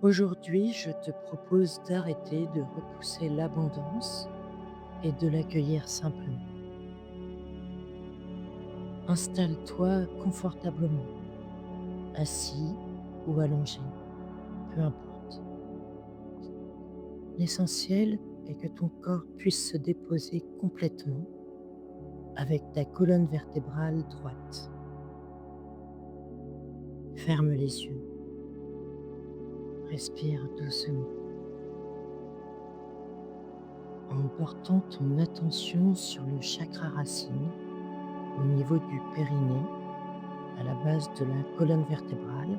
Aujourd'hui, je te propose d'arrêter de repousser l'abondance et de l'accueillir simplement. Installe-toi confortablement, assis ou allongé, peu importe. L'essentiel est que ton corps puisse se déposer complètement avec ta colonne vertébrale droite. Ferme les yeux, respire doucement, en portant ton attention sur le chakra racine au niveau du périnée, à la base de la colonne vertébrale.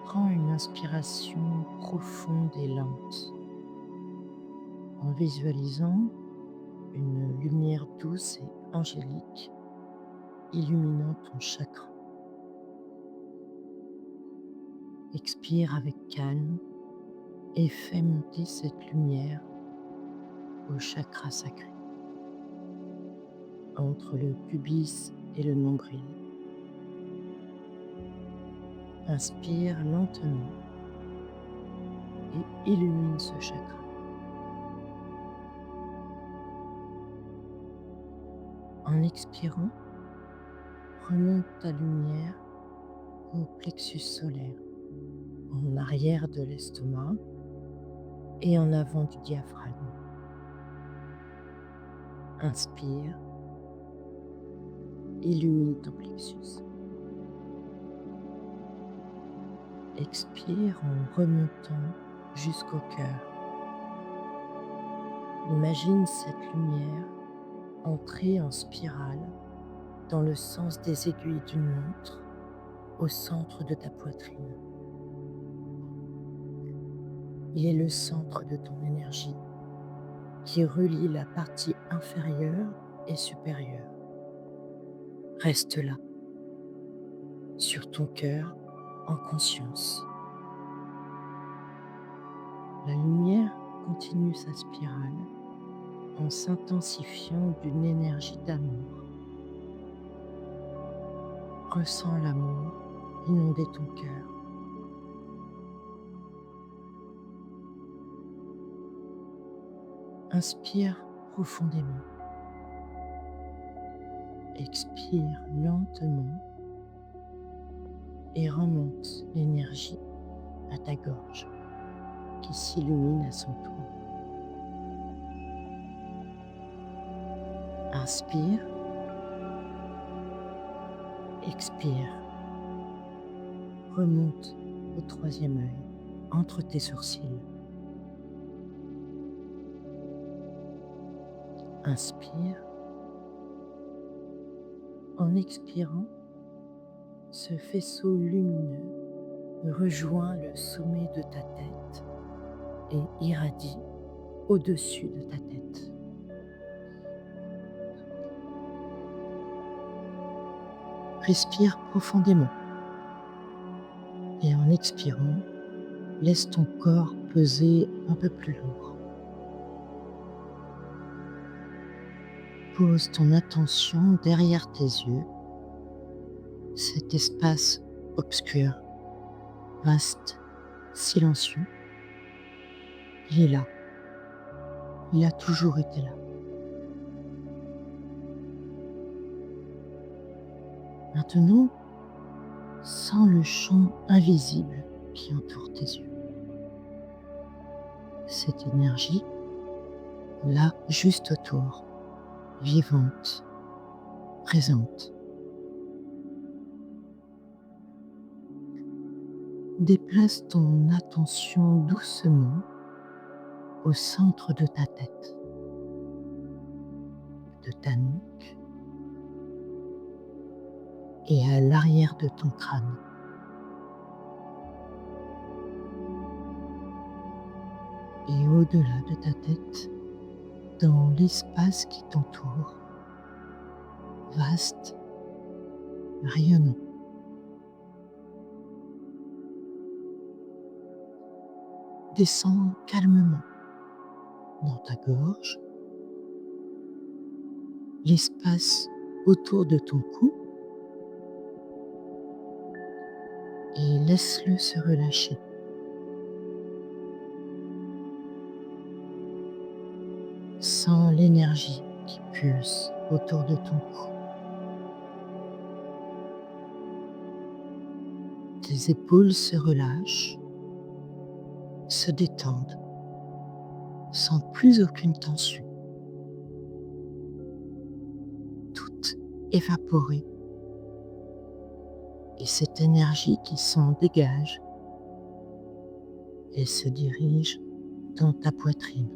Prends une inspiration profonde et lente en visualisant une lumière douce et angélique illuminant ton chakra. Expire avec calme et fais monter cette lumière au chakra sacré, entre le pubis et le nombril. Inspire lentement et illumine ce chakra. En expirant, remonte ta lumière au plexus solaire, en arrière de l'estomac et en avant du diaphragme. Inspire, illumine ton plexus. Expire en remontant jusqu'au cœur. Imagine cette lumière entrer en spirale dans le sens des aiguilles d'une montre au centre de ta poitrine. Il est le centre de ton énergie qui relie la partie inférieure et supérieure. Reste là, sur ton cœur, en conscience. La lumière continue sa spirale en s'intensifiant d'une énergie d'amour. Ressens l'amour inonder ton cœur. Inspire profondément. Expire lentement et remonte l'énergie à ta gorge qui s'illumine à son tour. Inspire, expire, remonte au troisième œil, entre tes sourcils. Inspire. En expirant, ce faisceau lumineux rejoint le sommet de ta tête et irradie au-dessus de ta tête. Respire profondément et en expirant, laisse ton corps peser un peu plus lourd. Pose ton attention derrière tes yeux, cet espace obscur, vaste, silencieux. Il est là. Il a toujours été là. Maintenant, sens le champ invisible qui entoure tes yeux. Cette énergie, là, juste autour, vivante, présente. Déplace ton attention doucement au centre de ta tête, de ta nuque et à l'arrière de ton crâne. Et au-delà de ta tête, dans l'espace qui t'entoure, vaste, rayonnant. Descends calmement dans ta gorge, l'espace autour de ton cou et laisse-le se relâcher l'énergie qui pulse autour de ton cou. Tes épaules se relâchent, se détendent, sans plus aucune tension, toute évaporée. Et cette énergie qui s'en dégage, elle se dirige dans ta poitrine.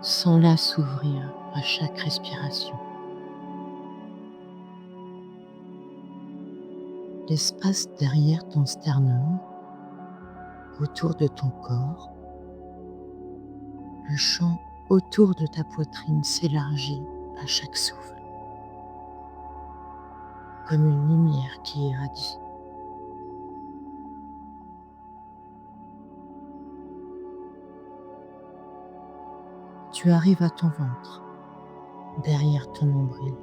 Sens-la s'ouvrir à chaque respiration. L'espace derrière ton sternum, autour de ton corps, le champ autour de ta poitrine s'élargit à chaque souffle, comme une lumière qui irradie. Tu arrives à ton ventre, derrière ton nombril.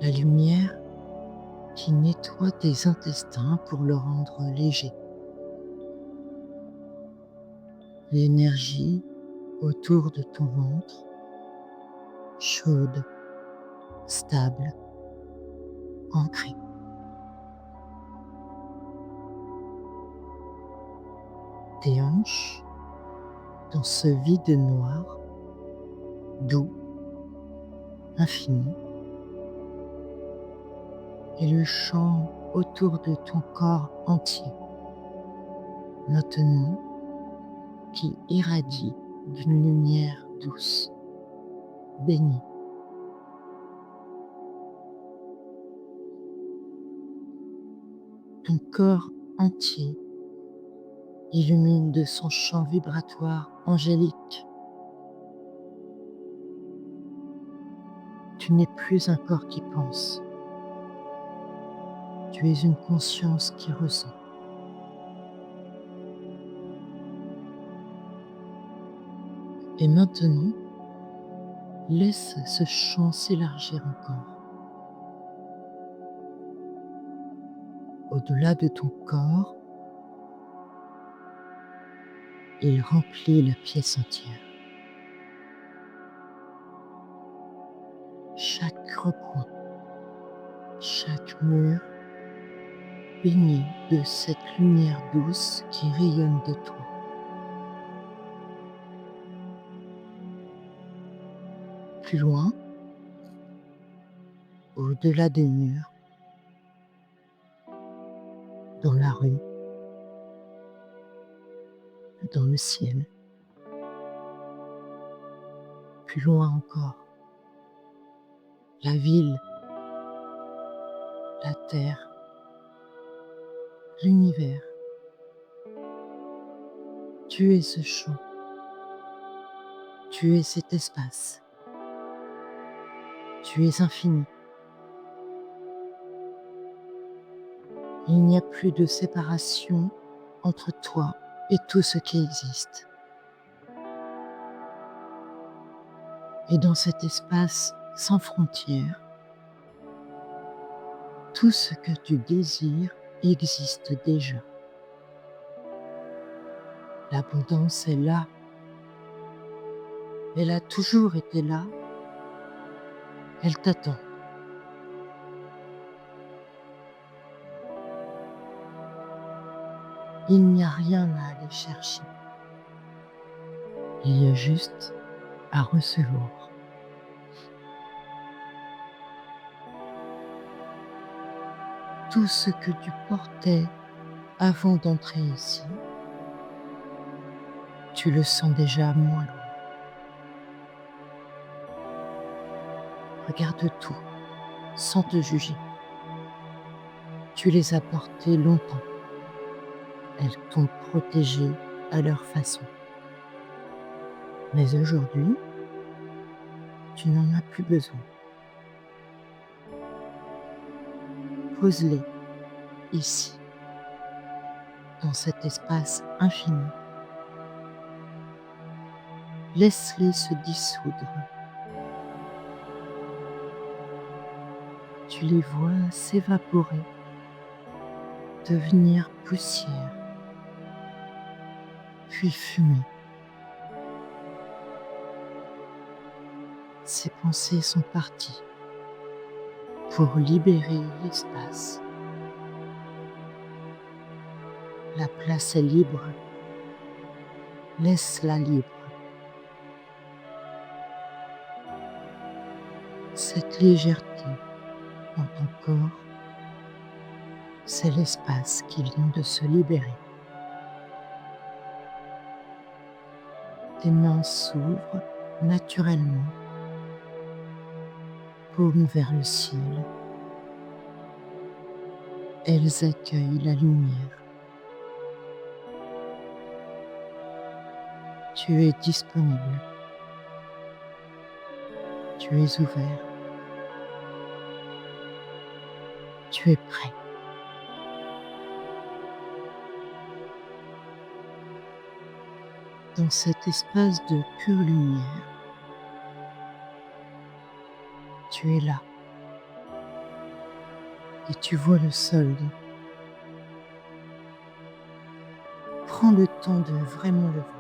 La lumière qui nettoie tes intestins pour le rendre léger. L'énergie autour de ton ventre, chaude, stable, ancrée. Tes hanches, dans ce vide noir, doux, infini, et le champ autour de ton corps entier, maintenant, qui irradie d'une lumière douce, bénie. Ton corps entier illumine de son champ vibratoire angélique. Tu n'es plus un corps qui pense. Tu es une conscience qui ressent. Et maintenant, laisse ce champ s'élargir encore. Au-delà de ton corps, il remplit la pièce entière. Chaque recoin, chaque mur, baigné de cette lumière douce qui rayonne de toi. Plus loin, au-delà des murs, dans la rue, dans le ciel. Plus loin encore, la ville, la terre, l'univers. Tu es ce champ, tu es cet espace, tu es infini. Il n'y a plus de séparation entre toi et tout ce qui existe. Et dans cet espace sans frontières, tout ce que tu désires existe déjà. L'abondance est là. Elle a toujours été là. Elle t'attend. Il n'y a rien à aller chercher. Il y a juste à recevoir. Tout ce que tu portais avant d'entrer ici, tu le sens déjà moins loin. Regarde tout, sans te juger. Tu les as portés longtemps. Elles t'ont protégé à leur façon. Mais aujourd'hui, tu n'en as plus besoin. Pose-les ici, dans cet espace infini. Laisse-les se dissoudre. Tu les vois s'évaporer devenir poussière, puis fumée. Ces pensées sont parties pour libérer l'espace. La place est libre, laisse-la libre. Cette légèreté dans ton corps, c'est l'espace qui vient de se libérer. Tes mains s'ouvrent naturellement, paume vers le ciel. Elles accueillent la lumière. Tu es disponible. Tu es ouvert. Tu es prêt. Dans cet espace de pure lumière, tu es là et tu vois le solde. Prends le temps de vraiment le voir.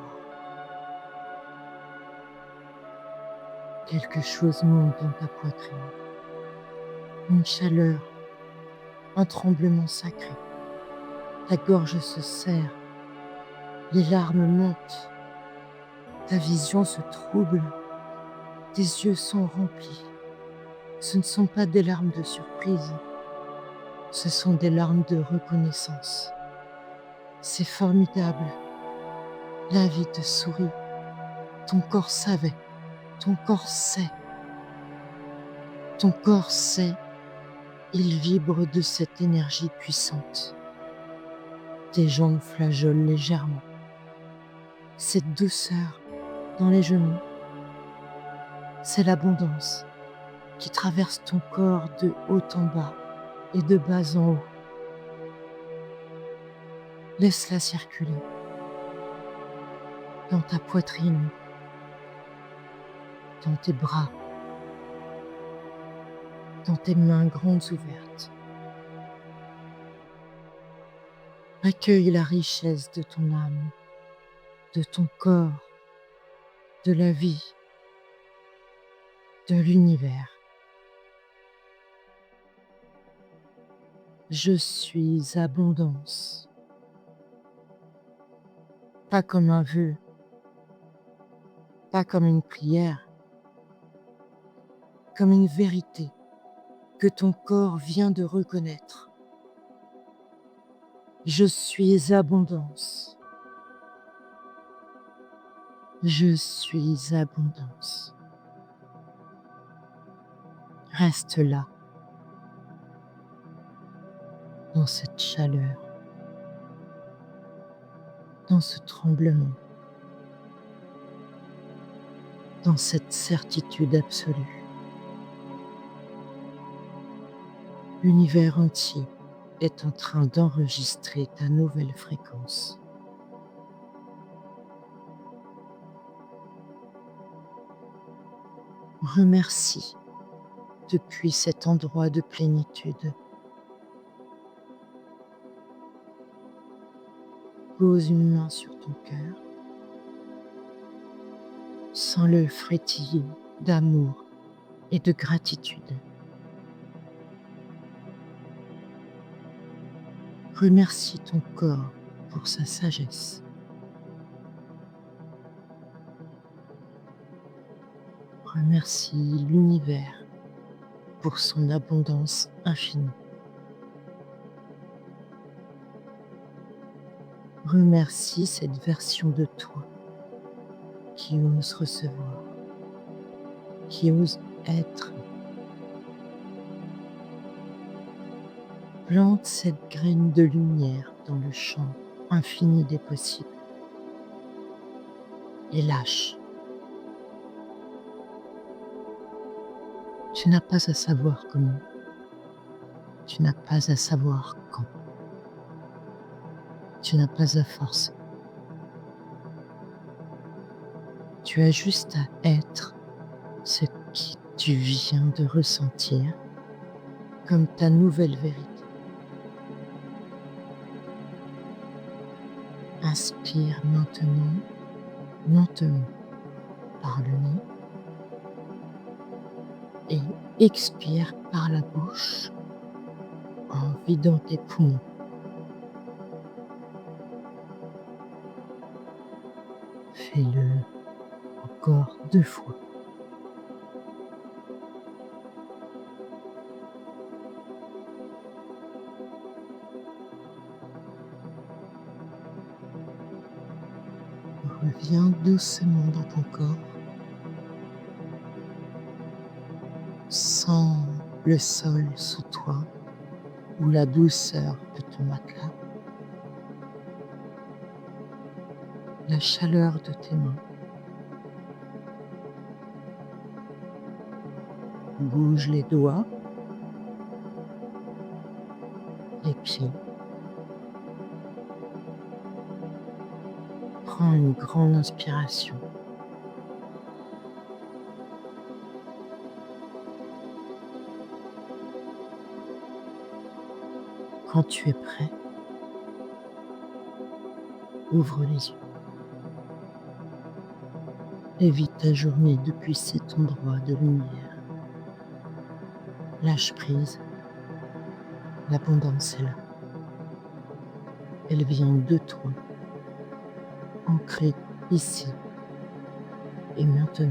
Quelque chose monte dans ta poitrine. Une chaleur, un tremblement sacré. Ta gorge se serre. Les larmes montent. Ta vision se trouble. Tes yeux sont remplis. Ce ne sont pas des larmes de surprise. Ce sont des larmes de reconnaissance. C'est formidable. La vie te sourit. Ton corps savait. Ton corps sait. Ton corps sait. Il vibre de cette énergie puissante. Tes jambes flageolent légèrement. Cette douceur dans les genoux, c'est l'abondance qui traverse ton corps de haut en bas et de bas en haut. Laisse-la circuler dans ta poitrine, dans tes bras, dans tes mains grandes ouvertes. Accueille la richesse de ton âme, de ton corps, de la vie, de l'univers. Je suis abondance. Pas comme un vœu, pas comme une prière, comme une vérité que ton corps vient de reconnaître. Je suis abondance. Je suis abondance. Reste là, dans cette chaleur, dans ce tremblement, dans cette certitude absolue. L'univers entier est en train d'enregistrer ta nouvelle fréquence. Remercie depuis cet endroit de plénitude. Pose une main sur ton cœur. Sens-le frétiller d'amour et de gratitude. Remercie ton corps pour sa sagesse. Remercie l'univers pour son abondance infinie. Remercie cette version de toi qui ose recevoir, qui ose être. Plante cette graine de lumière dans le champ infini des possibles et lâche. Tu n'as pas à savoir comment, tu n'as pas à savoir quand, tu n'as pas à forcer. Tu as juste à être ce que tu viens de ressentir comme ta nouvelle vérité. Inspire maintenant, lentement par le nez et expire par la bouche en vidant tes poumons. Fais-le encore 2 fois. Reviens doucement dans ton corps. Sens le sol sous toi ou la douceur de ton matelas, la chaleur de tes mains. Bouge les doigts, les pieds. Prends une grande inspiration. Quand tu es prêt, ouvre les yeux. Et vis ta journée depuis cet endroit de lumière. Lâche prise, l'abondance est là. Elle vient de toi, ancrée ici et maintenant.